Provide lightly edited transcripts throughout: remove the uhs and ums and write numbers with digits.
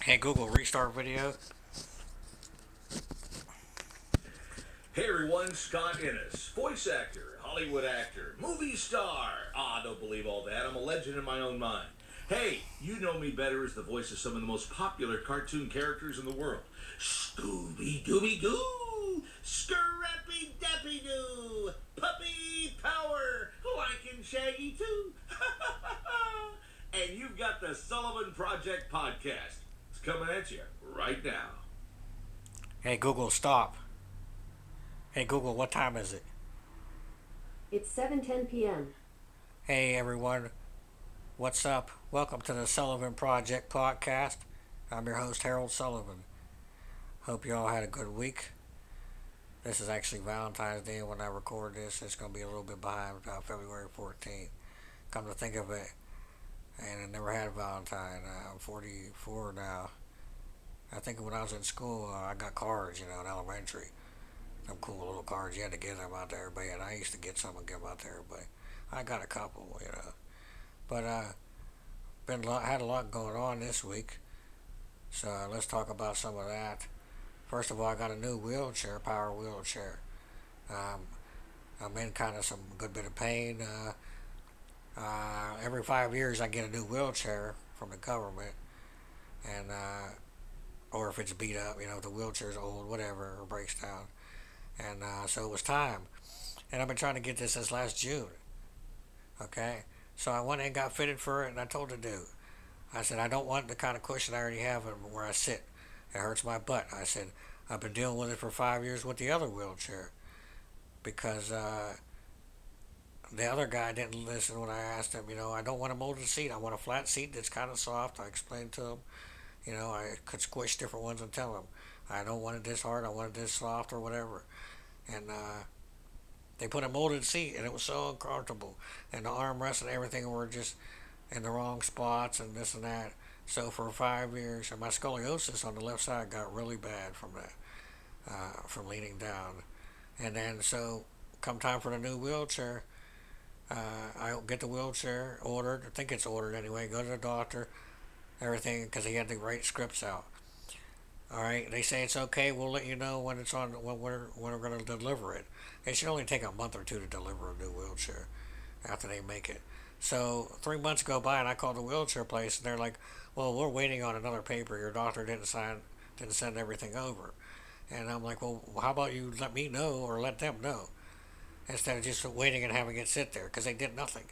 Hey Google, restart video. Hey everyone, Scott Innes, voice actor, Hollywood actor, movie star. Don't believe all that. I'm a legend in my own mind. Hey, you know me better as the voice of some of the most popular cartoon characters in the world. Scooby Dooby Doo, Scrappy Dappy Doo, Puppy Power, like and Shaggy too. And you've got the Sullivan Project podcast. It's coming at you right now. Hey Google, stop. Hey Google, what time is it? It's 7:10 p.m. Hey everyone, what's up? Welcome to the Sullivan Project podcast. I'm your host Harold Sullivan. Hope you all had a good week. This is actually Valentine's Day when I record this. It's going to be a little bit behind February 14th. Come to think of it, and I never had a Valentine. I'm 44 now. I think when I was in school, I got cards, in elementary. Some cool little cards. You had to get them out to everybody, and I used to get some and give them out to everybody. I got a couple. But had a lot going on this week, so let's talk about some of that. First of all, I got a new wheelchair, power wheelchair. Um, I'm in kind of some good bit of pain. Every 5 years, I get a new wheelchair from the government, and or if it's beat up, if the wheelchair's old, whatever, or breaks down, and so it was time. And I've been trying to get this since last June. Okay, so I went and got fitted for it, and I told the dude, I said, I don't want the kind of cushion I already have where I sit. It hurts my butt. I said, I've been dealing with it for 5 years with the other wheelchair because the other guy didn't listen when I asked him. I don't want a molded seat. I want a flat seat that's kind of soft. I explained to him, I could squish different ones and tell him, I don't want it this hard. I want it this soft or whatever. And they put a molded seat, and it was so uncomfortable. And the armrests and everything were just in the wrong spots and this and that. So for 5 years, and my scoliosis on the left side got really bad from that, from leaning down. And then so come time for the new wheelchair, I get the wheelchair ordered. I think it's ordered anyway. Go to the doctor, everything, because he had to write scripts out. All right, they say it's okay. We'll let you know when it's on when we're going to deliver it. It should only take a month or two to deliver a new wheelchair after they make it. So 3 months go by, and I called the wheelchair place, and they're like, "Well, we're waiting on another paper. Your doctor didn't send everything over." And I'm like, "Well, how about you let me know or let them know instead of just waiting and having it sit there because they did nothing."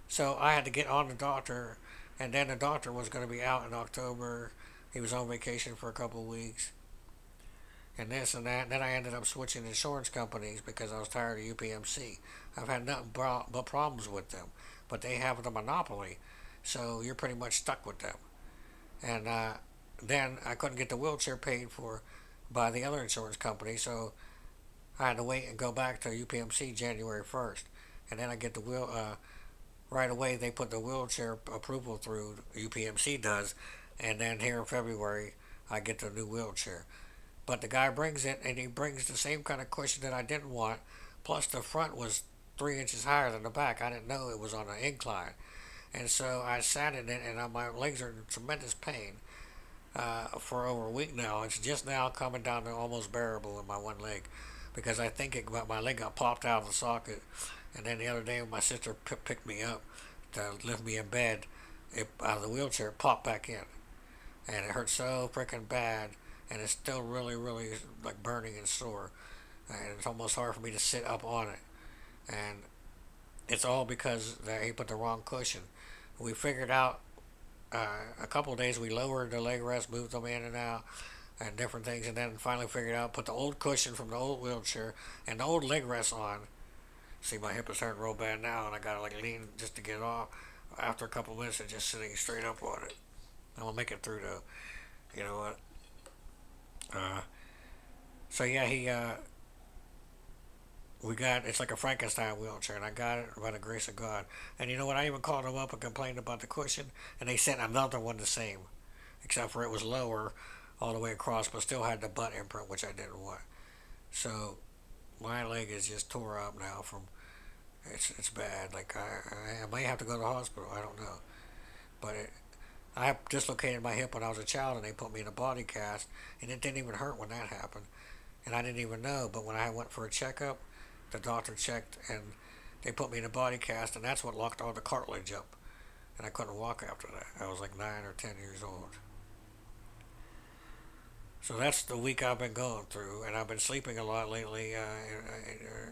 So I had to get on the doctor, and then the doctor was going to be out in October. He was on vacation for a couple of weeks, and this and that. And then I ended up switching insurance companies because I was tired of UPMC. I've had nothing but problems with them, but they have the monopoly, so you're pretty much stuck with them. And then I couldn't get the wheelchair paid for by the other insurance company, so I had to wait and go back to UPMC January 1st. And then I get the wheel right away. They put the wheelchair approval through. UPMC does, and then here in February I get the new wheelchair. But the guy brings it, and he brings the same kind of cushion that I didn't want. Plus, the front was 3 inches higher than the back. I didn't know it was on an incline, and so I sat in it, and my legs are in tremendous pain for over a week now. It's just now coming down to almost bearable in my one leg because I think my leg got popped out of the socket. And then the other day, when my sister picked me up to lift me in bed, out of the wheelchair, it popped back in, and it hurt so freaking bad, and it's still really, really like burning and sore, and it's almost hard for me to sit up on it, and it's all because he put the wrong cushion. We figured out a couple of days we lowered the leg rest, moved them in and out, and different things, and then finally figured out put the old cushion from the old wheelchair and the old leg rest on. See, my hip is hurting real bad now, and I gotta like lean just to get it off. After a couple of minutes of just sitting straight up on it, I'm gonna make it through though. You know what? Uh, so yeah, we got it's like a Frankenstein wheelchair, and I got it by the grace of God. And you know what? I even called them up and complained about the cushion, and they sent another one the same, except for it was lower all the way across, but still had the butt imprint, which I didn't want. So my leg is just tore up now from it's bad. Like I may have to go to the hospital. I don't know, but I dislocated my hip when I was a child, and they put me in a body cast, and it didn't even hurt when that happened, and I didn't even know. But when I went for a checkup, the doctor checked, and they put me in a body cast, and that's what locked all the cartilage up, and I couldn't walk after that. I was like 9 or 10 years old. So that's the week I've been going through, and I've been sleeping a lot lately,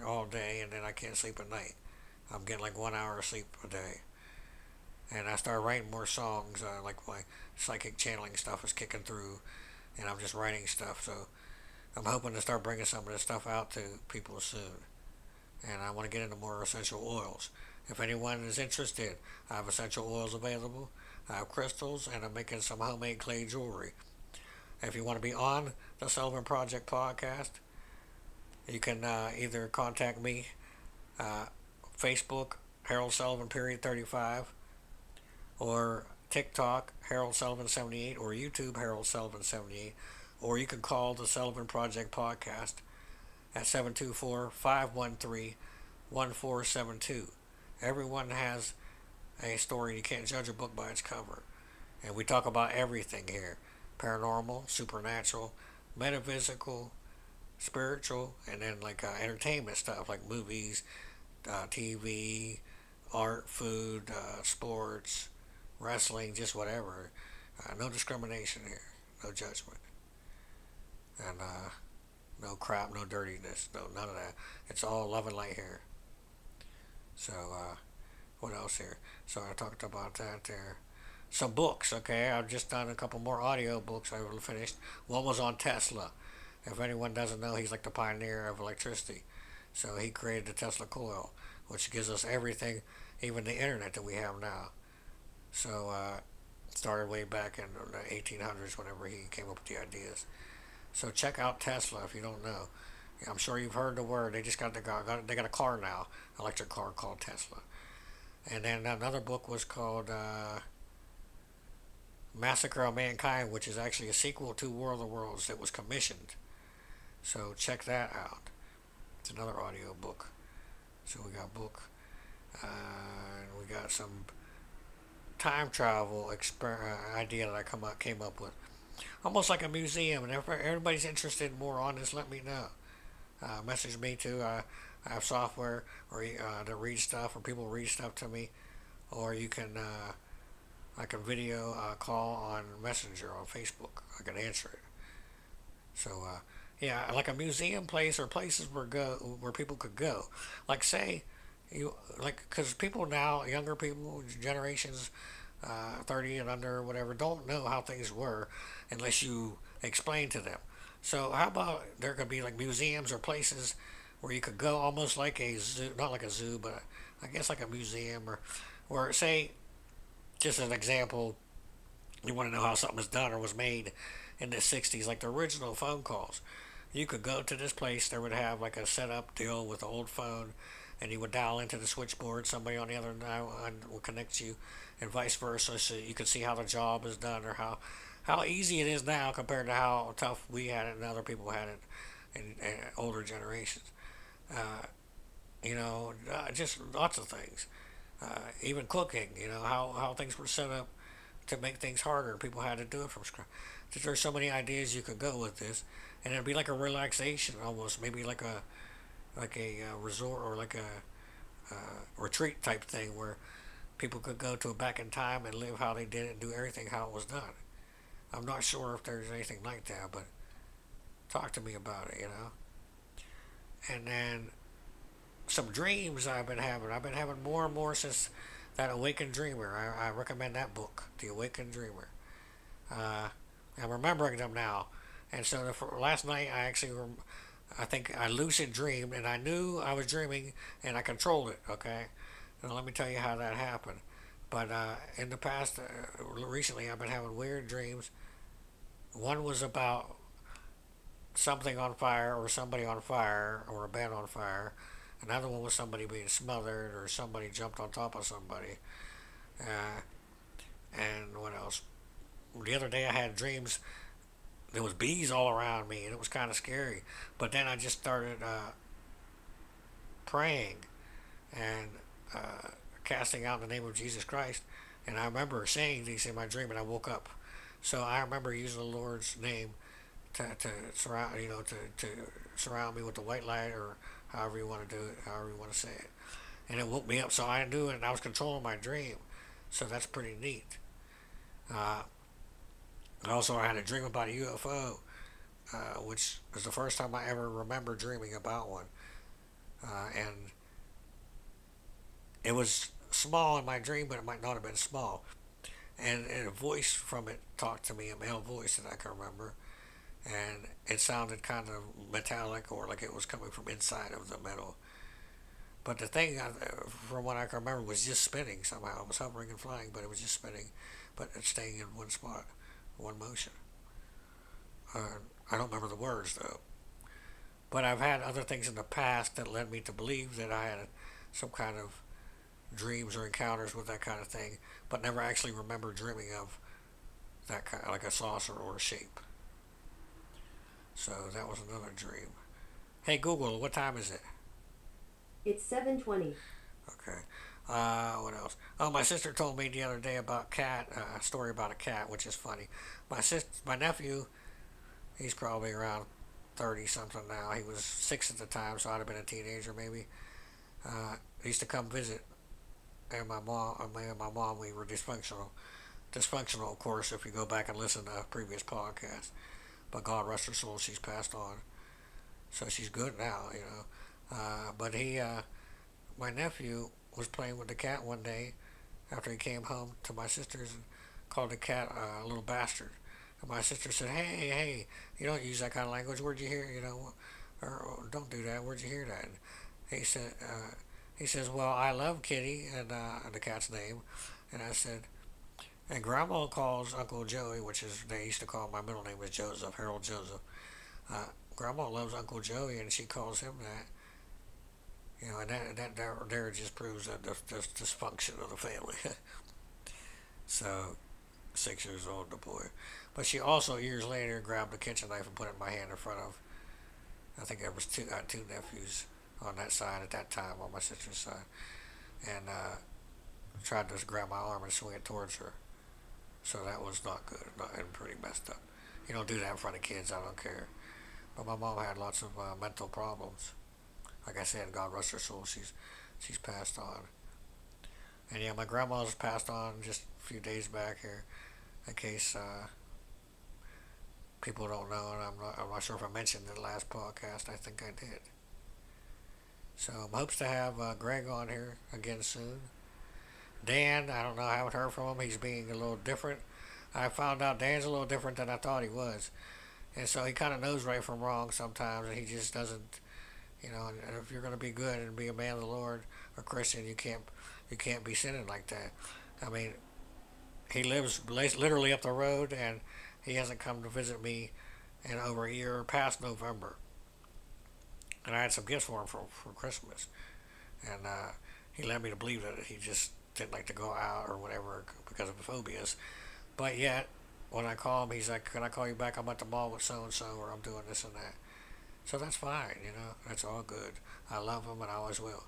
all day, and then I can't sleep at night. I'm getting like 1 hour of sleep a day, and I started writing more songs. Like my psychic channeling stuff is kicking through, and I'm just writing stuff. So I'm hoping to start bringing some of this stuff out to people soon. And I want to get into more essential oils. If anyone is interested, I have essential oils available. I have crystals, and I'm making some homemade clay jewelry. If you want to be on the Sullivan Project podcast, you can either contact me, uh, Facebook, Harold Sullivan period 35, or TikTok, Harold Sullivan 78, or YouTube, Harold Sullivan 78, or you can call the Sullivan Project podcast at 724-513-1472. Everyone has a story. You can't judge a book by its cover. And we talk about everything here: paranormal, supernatural, metaphysical, spiritual, and then like entertainment stuff like movies, TV, art, food, sports, wrestling, just whatever. No discrimination here, no judgment, and no crap, no dirtiness, no none of that. It's all love and light here. So what else here? So I talked about that there. Some books, okay. I've just done a couple more audio books I finished. One was on Tesla. If anyone doesn't know, he's like the pioneer of electricity. So he created the Tesla coil, which gives us everything, even the internet that we have now. So started way back in the 1800s whenever he came up with the ideas. So check out Tesla if you don't know. I'm sure you've heard the word. They just they got a car now, electric car called Tesla. And then another book was called Massacre of Mankind, which is actually a sequel to War of the Worlds that was commissioned. So check that out. It's another audio book. So we got book, and we got some time travel idea that came up with, almost like a museum. And if everybody's interested more on this, let me know. Message me too. I have software or that reads stuff, or people read stuff to me, or you can I can video call on Messenger on Facebook. I can answer it. So yeah, like a museum place or places where people could go. Like say you like because people now, younger people, generations 30 and under, or whatever, don't know how things were unless you explain to them. So how about there could be like museums or places where you could go, almost like a zoo, not like a zoo, but I guess like a museum, or where say, just an example, you want to know how something was done or was made in the 60s, like the original phone calls. You could go to this place, they would have like a setup deal with an old phone, and you would dial into the switchboard, somebody on the other end would connect you, and vice versa, so you could see how the job is done, or how easy it is now compared to how tough we had it and other people had it in older generations. Uh, just lots of things. Even cooking, how things were set up to make things harder. People had to do it from scratch. There's so many ideas you could go with this, and it'd be like a relaxation almost, maybe like a resort or like a retreat type thing where people could go to a back in time and live how they did it and do everything how it was done. I'm not sure if there's anything like that, but talk to me about it. And then some dreams I've been having. I've been having more and more since that Awakened Dreamer. I recommend that book, The Awakened Dreamer. I'm remembering them now. And so last night I think I lucid dreamed, and I knew I was dreaming, and I controlled it. Okay, now let me tell you how that happened. But in the past, recently, I've been having weird dreams. One was about something on fire, or somebody on fire, or a bed on fire. Another one was somebody being smothered, or somebody jumped on top of somebody. Uh, and what else? The other day I had dreams. There was bees all around me, and it was kind of scary. But then I just started praying and casting out in the name of Jesus Christ, And I remember saying these in my dream, and I woke up. So I remember using the Lord's name to surround, to surround me with the white light, or however you want to do it, however you want to say it. And it woke me up, so I knew it, and I was controlling my dream. So that's pretty neat. Uh, Also, I had a dream about a UFO, which was the first time I ever remember dreaming about one. And it was small in my dream, but it might not have been small. And a voice from it talked to me, a male voice that I can remember. And it sounded kind of metallic, or like it was coming from inside of the metal. But the thing, from what I can remember, was just spinning somehow. It was hovering and flying, but it was just spinning, but it's staying in one spot, one motion. I don't remember the words though. But I've had other things in the past that led me to believe that I had some kind of dreams or encounters with that kind of thing, but never actually remember dreaming of that kind, like a saucer or a shape. So that was another dream. Hey Google, what time is it? It's 7:20. Okay. What else? Oh, my sister told me the other day about cat. A story about a cat, which is funny. My nephew, he's probably around 30 something now. He was 6 at the time, so I'd have been a teenager maybe. He used to come visit, and my mom, we were dysfunctional. Dysfunctional, of course, if you go back and listen to a previous podcast. But God rest her soul, she's passed on, so she's good now, you know. But my nephew was playing with the cat one day after he came home to my sister's, and called the cat a little bastard. And my sister said, "Hey, hey, you don't use that kind of language. Where'd you hear, or don't do that. Where'd you hear that?" And he says, "Well, I love Kitty," and the cat's name. And I said, and Grandma calls Uncle Joey, which is, they used to call, my middle name is Joseph, Harold Joseph. Uh, Grandma loves Uncle Joey, and she calls him that. And that there just proves that the dysfunction of the family. So, 6 years old, the boy. But she also, years later, grabbed a kitchen knife and put it in my hand in front of, I think there was two nephews on that side at that time, on my sister's side. And tried to grab my arm and swing it towards her. So that was not good, and pretty messed up. You don't do that in front of kids, I don't care. But my mom had lots of mental problems. Like I said, God rest her soul, she's passed on. And yeah, my grandma's passed on just a few days back here, in case people don't know, and I'm not sure if I mentioned in the last podcast. I think I did. So I hopes to have Greg on here again soon. Dan, I don't know, I haven't heard from him. He's being a little different. I found out Dan's a little different than I thought he was. And so he kind of knows right from wrong sometimes, and he just doesn't, and if you're going to be good and be a man of the Lord or Christian, you can't be sinning like that. I mean, he lives literally up the road, and he hasn't come to visit me in over a year, past November. And I had some gifts for him for Christmas. And he led me to believe that he just didn't like to go out or whatever because of phobias. But yet, when I call him, he's like, "Can I call you back? I'm at the mall with so and so, or I'm doing this and that." So that's fine, That's all good. I love him, and I always will.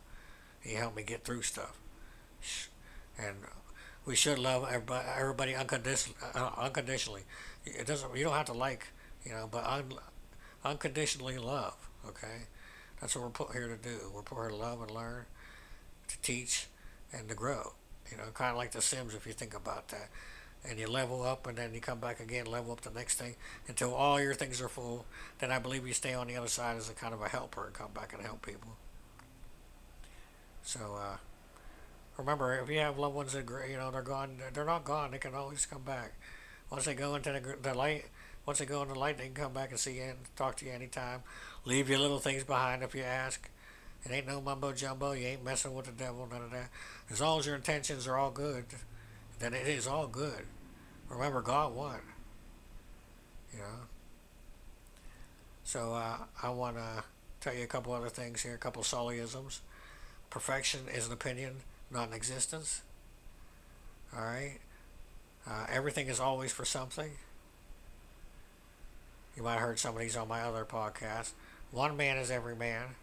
He helped me get through stuff, and we should love everybody unconditionally. It doesn't. You don't have to like, but unconditionally love. Okay, that's what we're put here to do. We're put here to love and learn, to teach, and to grow. Kind of like The Sims, if you think about that. And you level up, and then you come back again, level up the next thing until all your things are full. Then I believe you stay on the other side as a kind of a helper and come back and help people. So remember, if you have loved ones that they're gone, they're not gone. They can always come back. Once they go into the light, once they go in the light, they can come back and see you and talk to you anytime. Leave your little things behind if you ask. It ain't no mumbo jumbo. You ain't messing with the devil, none of that. As long as your intentions are all good, then it is all good. Remember, God won. You know. So I want to tell you a couple other things here, a couple Sullyisms. Perfection is an opinion, not an existence. All right. Everything is always for something. You might have heard some of these on my other podcast. One man is every man.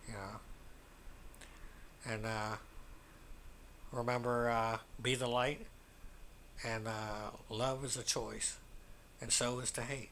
You know. And remember, be the light, and love is a choice, and so is to hate.